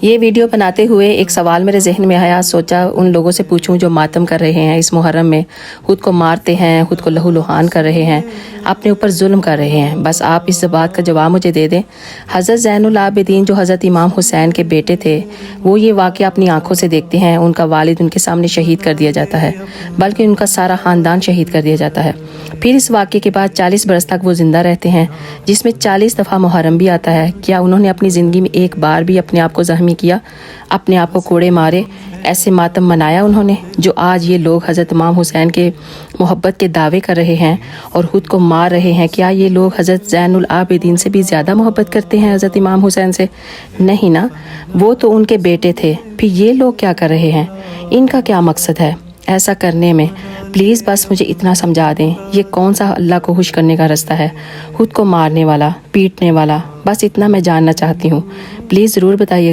یہ ویڈیو بناتے ہوئے ایک سوال میرے ذہن میں آیا، سوچا ان لوگوں سے پوچھوں جو ماتم کر رہے ہیں اس محرم میں، خود کو مارتے ہیں، خود کو لہو لہان کر رہے ہیں، اپنے اوپر ظلم کر رہے ہیں۔ بس آپ اس بات کا جواب مجھے دے دیں۔ حضرت زین العابدین جو حضرت امام حسین کے بیٹے تھے، وہ یہ واقعہ اپنی آنکھوں سے دیکھتے ہیں، ان کا والد ان کے سامنے شہید کر دیا جاتا ہے، بلکہ ان کا سارا خاندان شہید کر دیا جاتا ہے۔ پھر اس واقعے کے بعد 40 برس تک وہ زندہ رہتے ہیں، جس میں 40 دفعہ محرم بھی آتا ہے۔ کیا انہوں نے اپنی زندگی میں ایک بار بھی اپنے آپ کو زخمی کیا، اپنے آپ کو کوڑے مارے، ایسے ماتم منایا انہوں نے؟ جو آج یہ لوگ حضرت امام حسین کے محبت کے دعوے کر رہے ہیں اور خود کو مار رہے ہیں، کیا یہ لوگ حضرت زین العابدین سے بھی زیادہ محبت کرتے ہیں، حضرت امام حسین سے؟ نہیں نا، وہ تو ان کے بیٹے تھے۔ پھر یہ لوگ کیا کر رہے ہیں؟ ان کا کیا مقصد ہے ایسا کرنے میں؟ پلیز بس مجھے اتنا سمجھا دیں، یہ کون سا اللہ کو خوش کرنے کا رستہ ہے؟ خود کو مارنے والا، پیٹنے والا، بس اتنا میں جاننا چاہتی ہوں، پلیز ضرور بتائیے۔